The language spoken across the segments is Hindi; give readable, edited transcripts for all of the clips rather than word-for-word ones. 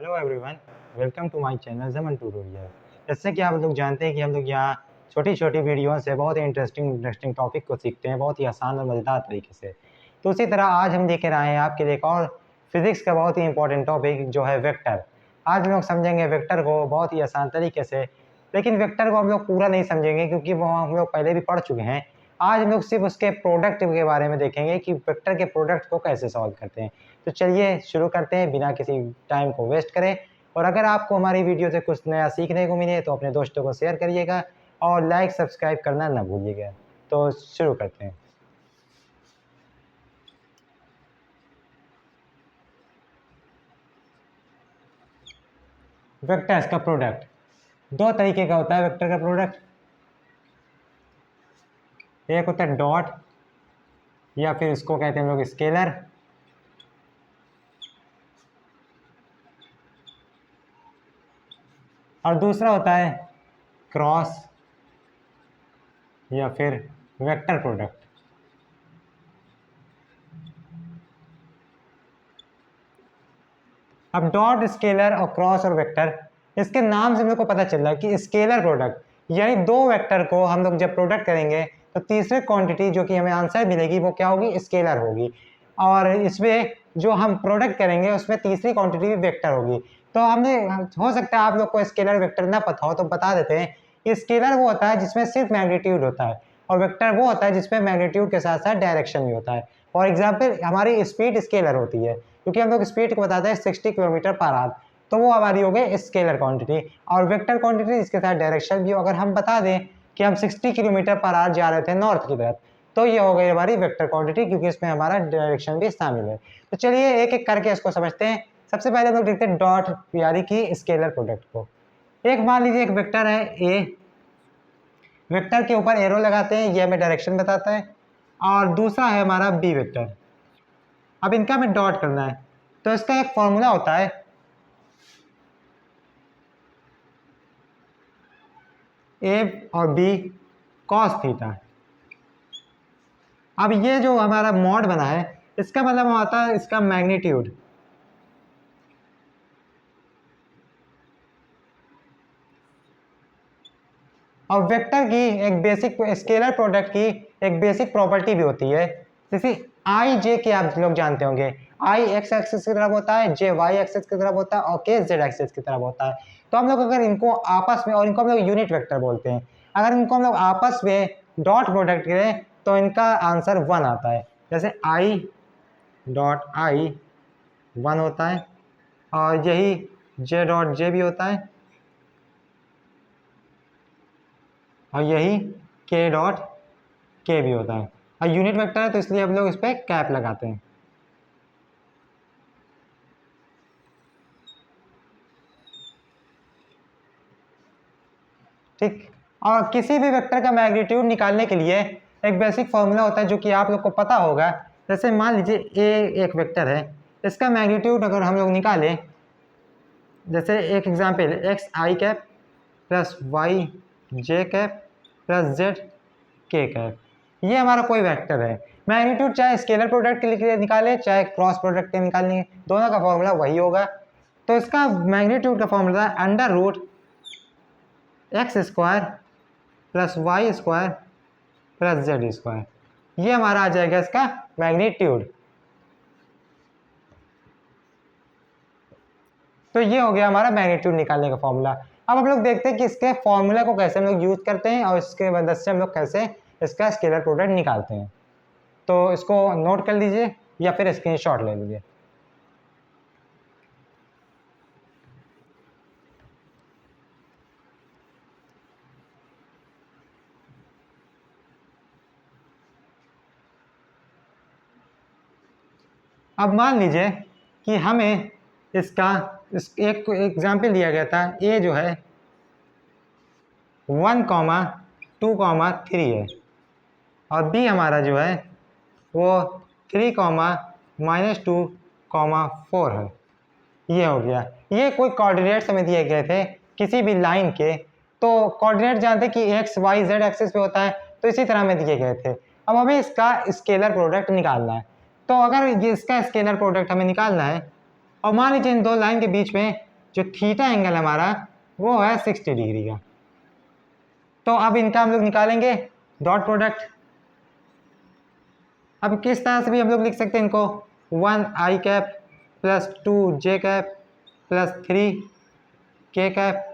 Hello everyone, welcome to my channel Zaman tutorial. जैसे कि आप लोग जानते हैं कि हम लोग यहाँ छोटी-छोटी वीडियो से बहुत ही इंटरेस्टिंग टॉपिक को सीखते हैं, बहुत ही आसान और मज़ेदार तरीके से। तो उसी तरह आज हम लेकर आए हैं आपके लिए एक और फिज़िक्स का बहुत ही इंपॉर्टेंट टॉपिक जो है वेक्टर। आज हम लोग समझेंगे वेक्टर को बहुत ही आसान तरीके से, लेकिन वेक्टर को हम लोग पूरा नहीं समझेंगे क्योंकि वो हम लोग पहले भी पढ़ चुके हैं। आज हम लोग सिर्फ उसके प्रोडक्ट के बारे में देखेंगे कि वेक्टर के प्रोडक्ट को कैसे सॉल्व करते हैं। तो चलिए शुरू करते हैं बिना किसी टाइम को वेस्ट करें। और अगर आपको हमारी वीडियो से कुछ नया सीखने को मिले तो अपने दोस्तों को शेयर करिएगा और लाइक सब्सक्राइब करना ना भूलिएगा। तो शुरू करते हैं। वेक्टर्स का प्रोडक्ट दो तरीके का होता है। वेक्टर का प्रोडक्ट एक होता है डॉट या फिर इसको कहते हैं हम लोग स्केलर, और दूसरा होता है क्रॉस या फिर वेक्टर प्रोडक्ट। अब डॉट, स्केलर और क्रॉस और वेक्टर, इसके नाम से हम लोग को पता चल रहा है कि स्केलर प्रोडक्ट यानी दो वेक्टर को हम लोग जब प्रोडक्ट करेंगे तो तीसरे क्वांटिटी जो कि हमें आंसर मिलेगी वो क्या होगी, स्केलर होगी। और इसमें जो हम प्रोडक्ट करेंगे उसमें तीसरी क्वांटिटी भी वेक्टर होगी। तो हमने हो सकता है आप लोग को स्केलर वेक्टर ना पता हो तो बता देते हैं। स्केलर वो होता है जिसमें सिर्फ मैग्नीट्यूड होता है और वेक्टर वो होता है जिसमें मैग्नीट्यूड के साथ साथ डायरेक्शन भी होता है। फॉर एग्जाम्पल हमारी स्पीड स्केलर होती है क्योंकि हम लोग स्पीड को बताते हैं 60 किलोमीटर पर आवर, तो वो हमारी हो गई स्केलर क्वांटिटी। और वेक्टर क्वांटिटी इसके साथ डायरेक्शन भी, अगर हम बता दें कि हम 60 किलोमीटर पर आवर जा रहे थे नॉर्थ की तरफ, तो ये हो गई हमारी वेक्टर क्वांटिटी क्योंकि इसमें हमारा डायरेक्शन भी शामिल है। तो चलिए एक एक करके इसको समझते हैं। सबसे पहले हम लोग देखते हैं डॉट यानी कि स्केलर प्रोडक्ट को। एक मान लीजिए एक वेक्टर है ए, वेक्टर के ऊपर एरो लगाते हैं, ये हमें डायरेक्शन बताता है। और दूसरा है हमारा बी वेक्टर। अब इनका हमें डॉट करना है तो इसका एक फॉर्मूला होता है ए और बी कॉस थीटा। अब ये जो हमारा मॉड बना है इसका मतलब आता है इसका मैग्नीट्यूड। और वेक्टर की एक बेसिक, स्केलर प्रोडक्ट की एक बेसिक प्रॉपर्टी भी होती है, जैसे आई जे के आप लोग जानते होंगे। आई एक्स एक्सिस की तरफ होता है, जे वाई एक्सिस की तरफ होता है और के जेड एक्सिस की तरफ होता है। तो हम लोग अगर इनको आपस में, और इनको हम लोग यूनिट वेक्टर बोलते हैं, अगर इनको हम लोग आपस में डॉट प्रोडक्ट करें तो इनका आंसर 1 आता है। जैसे आई डॉट आई 1 होता है और यही जे डॉट जे भी होता है और यही के डॉट के भी होता है। और यूनिट वेक्टर है तो इसलिए हम लोग इस पर कैप लगाते हैं। ठीक। और किसी भी वेक्टर का मैग्नीट्यूड निकालने के लिए एक बेसिक फॉर्मूला होता है जो कि आप लोग को पता होगा। जैसे मान लीजिए ए एक वेक्टर है, इसका मैग्नीट्यूड अगर हम लोग निकालें, जैसे एक एग्जांपल एक्स आई कैप प्लस वाई जे कैप प्लस जेड के कैप, ये हमारा कोई वेक्टर है। मैग्नीट्यूड चाहे स्केलर प्रोडक्ट के लिए निकाले चाहे क्रॉस प्रोडक्ट के निकालने, दोनों का फॉर्मूला वही होगा। तो इसका मैग्नीट्यूड का फॉर्मूला है under root x square plus y square plus z square. ये हमारा आ जाएगा इसका मैग्नीट्यूड। तो ये हो गया हमारा मैग्नीट्यूड निकालने का फॉर्मूला। अब हम लोग देखते हैं कि इसके फॉर्मूला को कैसे हम लोग यूज करते हैं और इसके मदद से हम लोग कैसे इसका स्केलर प्रोडक्ट निकालते हैं। तो इसको नोट कर लीजिए या फिर स्क्रीनशॉट ले लीजिए। अब मान लीजिए कि हमें इसका एक एग्जाम्पल दिया गया था, ए जो है 1,2,3 है और बी हमारा जो है वो 3,-2,4 है। ये हो गया। ये कोई कोऑर्डिनेट्स हमें दिए गए थे किसी भी लाइन के। तो कोऑर्डिनेट जानते कि एक्स वाई जेड एक्सिस पे होता है, तो इसी तरह हमें दिए गए थे। अब हमें इसका स्केलर प्रोडक्ट निकालना है। तो अगर ये इसका स्केलर प्रोडक्ट हमें निकालना है और मान लीजिए इन दो लाइन के बीच में जो थीटा एंगल हमारा वो है 60 डिग्री का। तो अब इनका हम लोग निकालेंगे डॉट प्रोडक्ट। अब किस तरह से भी हम लोग लिख सकते हैं इनको, 1 आई कैप प्लस 2 जे कैप प्लस 3 के कैप,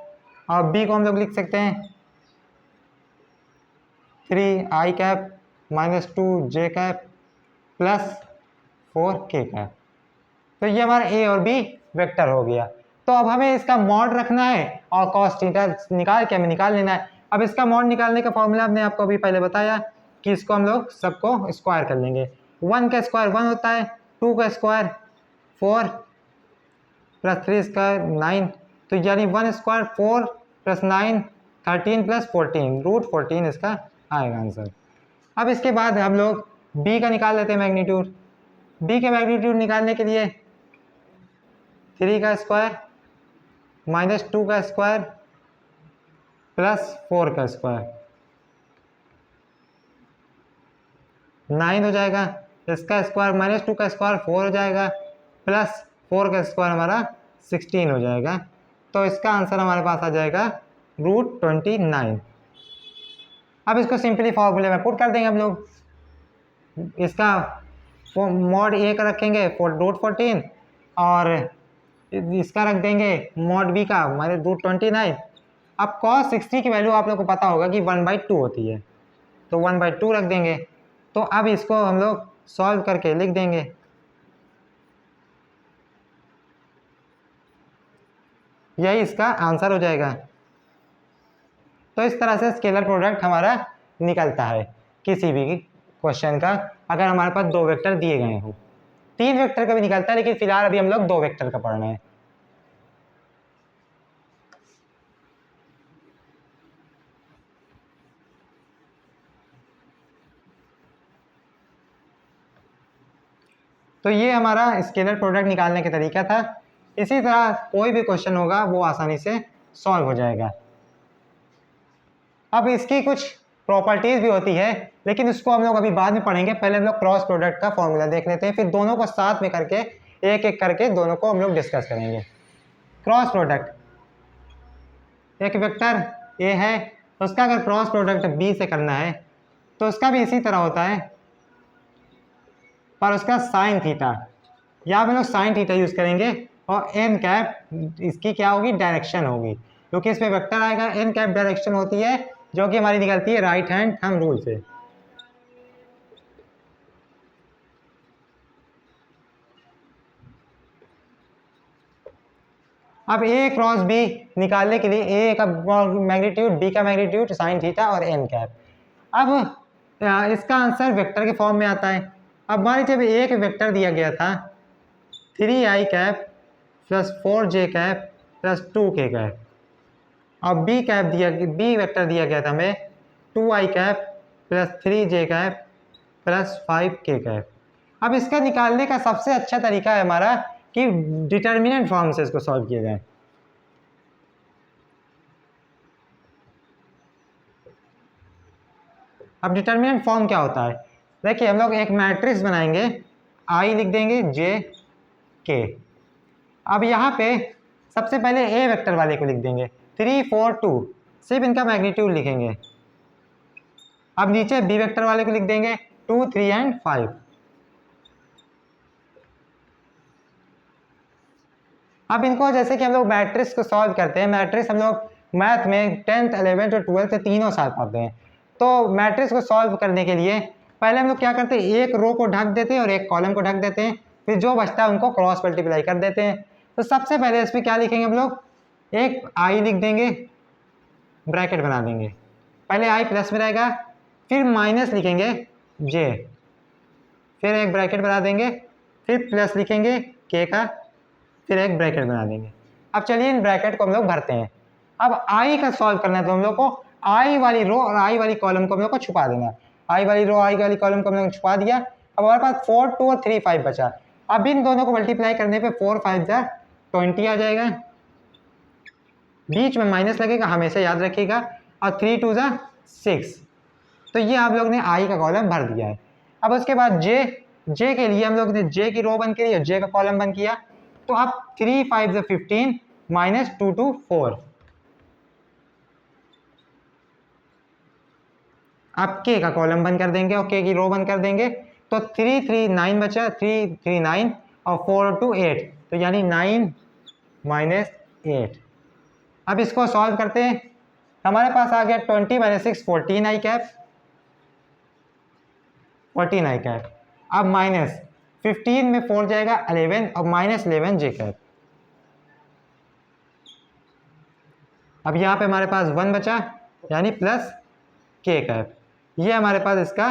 और बी को हम लोग लिख सकते हैं 3 आई कैप माइनस 2 जे कैप प्लस 4 के कैप। तो ये हमारा ए और बी वेक्टर हो गया। तो अब हमें इसका मॉड रखना है और कॉस थीटा निकाल के हमें निकाल लेना है। अब इसका मॉड निकालने का फॉर्मूला हमने आपको अभी पहले बताया कि इसको हम लोग सबको स्क्वायर कर लेंगे। 1 का स्क्वायर 1 होता है, 2 का स्क्वायर 4 प्लस 3 स्क्वायर 9, तो यानी 1 स्क्वायर 4 प्लस 9 13 प्लस 14 रूट 14 इसका आएगा आंसर। अब इसके बाद हम लोग बी का निकाल लेते हैं मैग्नीट्यूड। बी के मैग्नीट्यूड निकालने के लिए 3 का स्क्वायर माइनस 2 का स्क्वायर प्लस 4 का स्क्वायर 9 हो जाएगा, इसका स्क्वायर माइनस 2 का स्क्वायर 4 हो जाएगा प्लस 4 का स्क्वायर हमारा 16 हो जाएगा। तो इसका आंसर हमारे पास आ जाएगा रूट 29। अब इसको सिंपली फॉर्मूले में पुट कर देंगे हम लोग। इसका मॉड ए का रखेंगे रूट 14 और इसका रख देंगे मॉड बी का माइनस रूट 29। अब cos 60 की वैल्यू आप लोग को पता होगा कि 1/2 होती है, तो 1/2 रख देंगे। तो अब इसको हम लोग सॉल्व करके लिख देंगे, यही इसका आंसर हो जाएगा। तो इस तरह से स्केलर प्रोडक्ट हमारा निकलता है किसी भी क्वेश्चन का, अगर हमारे पास 2 वेक्टर दिए गए हों। 3 वेक्टर का भी निकलता है, लेकिन फिलहाल अभी हम लोग 2 वेक्टर का पढ़ रहे हैं। तो ये हमारा स्केलर प्रोडक्ट निकालने का तरीका था। इसी तरह कोई भी क्वेश्चन होगा वो आसानी से सॉल्व हो जाएगा। अब इसकी कुछ प्रॉपर्टीज भी होती है, लेकिन इसको हम लोग अभी बाद में पढ़ेंगे। पहले हम लोग क्रॉस प्रोडक्ट का फॉर्मूला देख लेते हैं, फिर दोनों को साथ में करके एक एक करके दोनों को हम लोग डिस्कस करेंगे। क्रॉस प्रोडक्ट, एक वेक्टर ए है, तो उसका अगर क्रॉस प्रोडक्ट बी से करना है तो उसका भी इसी तरह होता है, पर उसका साइन थीटा, यहाँ पे लोग साइन थीटा यूज करेंगे और एन कैप इसकी क्या होगी, डायरेक्शन होगी, क्योंकि इसमें वेक्टर आएगा। एन कैप डायरेक्शन होती है जो कि हमारी निकलती है राइट हैंड थंब रूल से। अब ए क्रॉस बी निकालने के लिए ए का मैग्नीट्यूड, बी का मैग्नीट्यूड, साइन थीटा और एन कैप। अब इसका आंसर वेक्टर के फॉर्म में आता है। अब मान लीजिए एक वेक्टर दिया गया था 3 आई कैप प्लस 4 जे कैप प्लस 2 के कैप, और बी वेक्टर दिया गया था हमें 2 आई कैप प्लस 3 जे कैप प्लस 5 के कैप। अब इसका निकालने का सबसे अच्छा तरीका है हमारा कि डिटर्मिनेंट फॉर्म से इसको सॉल्व किया जाए। अब डिटर्मिनेंट फॉर्म क्या होता है, देखिए हम लोग एक मैट्रिक्स बनाएंगे, आई लिख देंगे जे के। अब यहाँ पे सबसे पहले ए वेक्टर वाले को लिख देंगे 3 4 2, सिर्फ इनका मैग्नीट्यूड लिखेंगे। अब नीचे बी वेक्टर वाले को लिख देंगे 2 3 एंड 5। अब इनको जैसे कि हम लोग मैट्रिक्स को सॉल्व करते हैं, मैट्रिक्स हम लोग मैथ में 10th 11th और 12th तीनों साल पढ़ते हैं। तो मैट्रिक्स को सॉल्व करने के लिए पहले हम लोग क्या करते हैं, एक रो को ढक देते हैं और एक कॉलम को ढक देते हैं, फिर जो बचता है उनको क्रॉस मल्टीप्लाई कर देते हैं। तो सबसे पहले इसमें क्या लिखेंगे हम लोग, एक आई लिख देंगे, ब्रैकेट बना देंगे, पहले आई प्लस में रहेगा, फिर माइनस लिखेंगे जे, फिर एक ब्रैकेट बना देंगे, फिर प्लस लिखेंगे के का, फिर एक ब्रैकेट बना देंगे। अब चलिए इन ब्रैकेट को हम लोग भरते हैं। अब आई का सॉल्व करना है तो हम लोग को आई वाली रो और आई वाली कॉलम को हम लोग को छुपा देना। आई वाली रो आई वाली कॉलम को हम लोग छुपा दिया। अब हमारे पास 4 2 और 3 5 बचा। अब इन दोनों को मल्टीप्लाई करने पे 4 5 जा 20 आ जाएगा, बीच में माइनस लगेगा, हमेशा याद रखिएगा, और 3 2 जा 6। तो ये आप लोग ने आई का कॉलम भर दिया है। अब उसके बाद जे के लिए हम लोग ने जे की रो बंद करी और जे का कॉलम बंद किया। तो अब 3 5 15, -2 to 4। अब के का कॉलम बंद कर देंगे और के की रो बंद कर देंगे, तो 3 3 9 बचा, 3 3 9 और 4 और 2 8, तो यानी 9 - 8। अब इसको सॉल्व करते हैं, हमारे पास आ गया 20 - 6 14 आई कैप, 14 आई कैप। अब माइनस 15 में 4 जाएगा 11 और -11 जे कैप। अब यहाँ पे हमारे पास 1 बचा यानी प्लस के कैप। ये हमारे पास इसका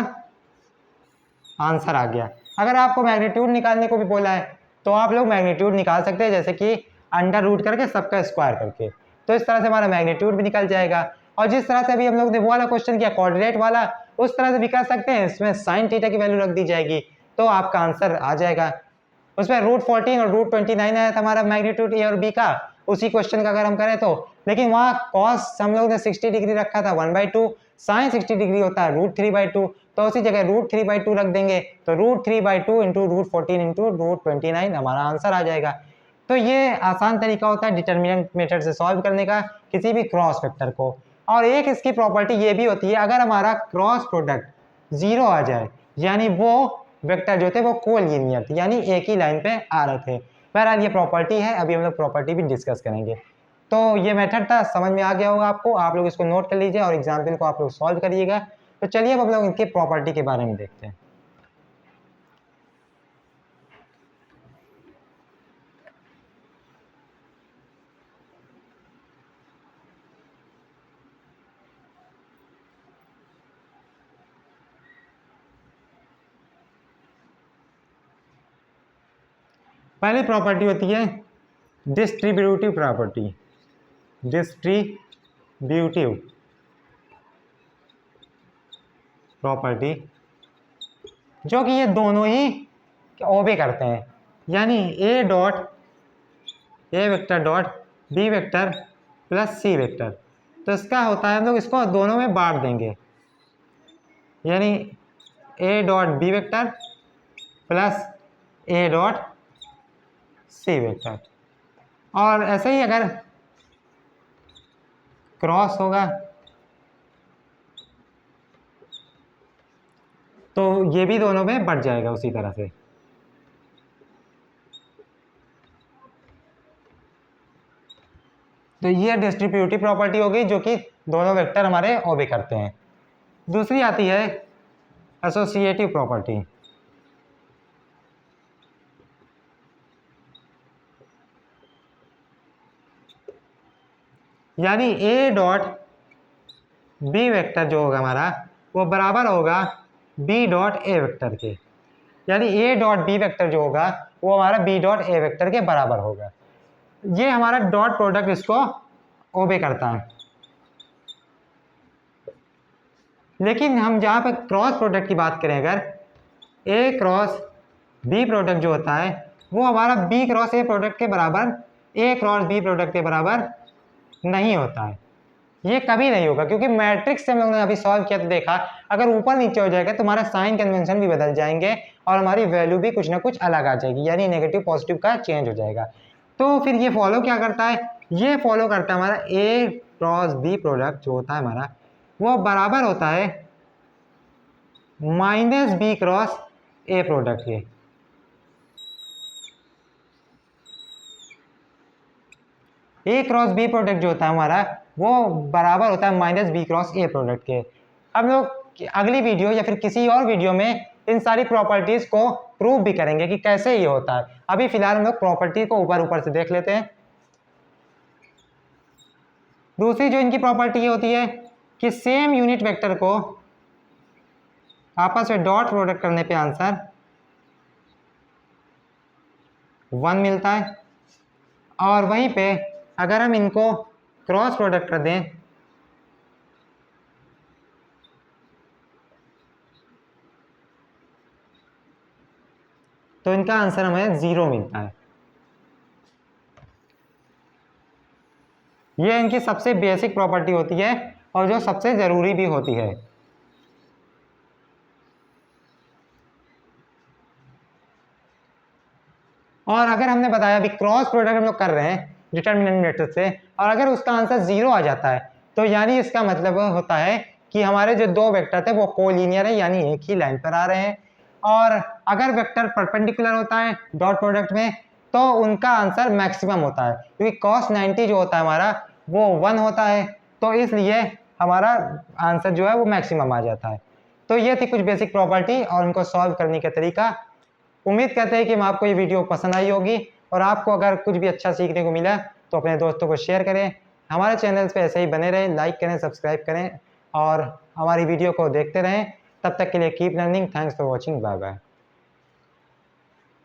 आंसर आ गया। अगर आपको मैग्नीट्यूड निकालने को भी बोला है तो आप लोग मैग्नीट्यूड निकाल सकते हैं, जैसे कि अंडर रूट करके सबका स्क्वायर करके, तो इस तरह से हमारा मैग्नीट्यूड भी निकल जाएगा। और जिस तरह से अभी हम लोग ने वो वाला क्वेश्चन किया कोऑर्डिनेट वाला, उस तरह से भी कर सकते हैं, इसमें साइन थीटा की वैल्यू रख दी जाएगी तो आपका आंसर आ जाएगा। उसमें √14 और √29 आया था हमारा मैग्नीट्यूड ए और बी का, उसी क्वेश्चन का अगर हम करें तो, लेकिन वहाँ कॉस हम लोग ने 60 डिग्री रखा था 1/2, साइन 60 डिग्री होता है √3/2, तो उसी जगह √3/2 रख देंगे, तो √3/2 इंटू √14 इंटू √29 हमारा आंसर आ जाएगा। तो ये आसान तरीका होता है डिटर्मिनेंट मेथड से सॉल्व करने का किसी भी क्रॉस वेक्टर को। और एक इसकी प्रॉपर्टी ये भी होती है, अगर हमारा क्रॉस प्रोडक्ट 0 आ जाए, यानी वो वेक्टर जो थे वो कोलिनियर थे, यानी एक ही लाइन पे आ रहे थे। बहरहाल ये प्रॉपर्टी है, अभी हम लोग प्रॉपर्टी भी डिस्कस करेंगे। तो ये मेथड था, समझ में आ गया होगा आपको, आप लोग इसको नोट कर लीजिए और एग्जाम्पल को आप लोग सॉल्व करिएगा। तो चलिए अब हम लोग इनकी प्रॉपर्टी के बारे में देखते हैं। पहली प्रॉपर्टी होती है डिस्ट्रीब्यूटिव प्रॉपर्टी, डिस्ट्रीब्यूटिव प्रॉपर्टी, जो कि ये दोनों ही ओबे करते हैं, यानी A vector dot B vector plus C vector, तो इसका होता है हम लोग इसको दोनों में बांट देंगे, यानी A dot B vector plus A dot C vector. और ऐसे ही अगर क्रॉस होगा तो ये भी दोनों में बढ़ जाएगा उसी तरह से। तो ये डिस्ट्रीब्यूटिव प्रॉपर्टी हो गई, जो कि दोनों वेक्टर हमारे ओबे करते हैं। दूसरी आती है एसोसिएटिव प्रॉपर्टी, यानी ए डॉट बी वेक्टर जो होगा हमारा वो बराबर होगा बी डॉट ए वेक्टर के, यानी ए डॉट बी वेक्टर जो होगा वो हमारा बी डॉट ए वेक्टर के बराबर होगा। ये हमारा डॉट प्रोडक्ट इसको ओबे करता है। लेकिन हम जहाँ पर क्रॉस प्रोडक्ट की बात करें, अगर ए क्रॉस बी प्रोडक्ट जो होता है वो हमारा बी क्रॉस ए प्रोडक्ट के बराबर, ए क्रॉस बी प्रोडक्ट के बराबर नहीं होता है। ये कभी नहीं होगा, क्योंकि मैट्रिक्स से हम लोगों ने अभी सॉल्व किया तो देखा, अगर ऊपर नीचे हो जाएगा तो हमारा साइन कन्वेंशन भी बदल जाएंगे और हमारी वैल्यू भी कुछ ना कुछ अलग आ जाएगी, यानी नेगेटिव पॉजिटिव का चेंज हो जाएगा। तो फिर ये फॉलो क्या करता है, ये फॉलो करता है हमारा ए क्रॉस बी प्रोडक्ट जो होता है हमारा वो बराबर होता है -b क्रॉस ए प्रोडक्ट के। ए क्रॉस बी प्रोडक्ट जो होता है हमारा वो बराबर होता है -b क्रॉस ए प्रोडक्ट के। हम लोग अगली वीडियो या फिर किसी और वीडियो में इन सारी प्रॉपर्टीज को प्रूव भी करेंगे कि कैसे ये होता है। अभी फिलहाल हम लोग प्रॉपर्टी को ऊपर ऊपर से देख लेते हैं। दूसरी जो इनकी प्रॉपर्टी होती है कि सेम यूनिट वेक्टर को आपस में डॉट प्रोडक्ट करने पे आंसर 1 मिलता है, और वहीं पे अगर हम इनको क्रॉस प्रोडक्ट कर दें तो इनका आंसर हमें 0 मिलता है। ये इनकी सबसे बेसिक प्रॉपर्टी होती है और जो सबसे जरूरी भी होती है। और अगर हमने बताया अभी क्रॉस प्रोडक्ट हम लोग कर रहे हैं डिटर्मिनेंट मैट्रिक्स से, और अगर उसका आंसर 0 आ जाता है तो यानी इसका मतलब होता है कि हमारे जो दो वेक्टर थे वो कोलिनियर है, यानी एक ही लाइन पर आ रहे हैं। और अगर वेक्टर परपेंडिकुलर होता है डॉट प्रोडक्ट में तो उनका आंसर मैक्सिमम होता है, क्योंकि cos 90 जो होता है हमारा वो 1 होता है, तो इसलिए हमारा आंसर जो है वो मैक्सिमम आ जाता है। तो ये थी कुछ बेसिक प्रॉपर्टी और उनको सॉल्व करने का तरीका। उम्मीद करते हैं कि आपको ये वीडियो पसंद आई होगी, और आपको अगर कुछ भी अच्छा सीखने को मिला तो अपने दोस्तों को शेयर करें। हमारे चैनल पे ऐसे ही बने रहें, लाइक करें, सब्सक्राइब करें और हमारी वीडियो को देखते रहें। तब तक के लिए keep learning. Thanks for watching. Bye bye.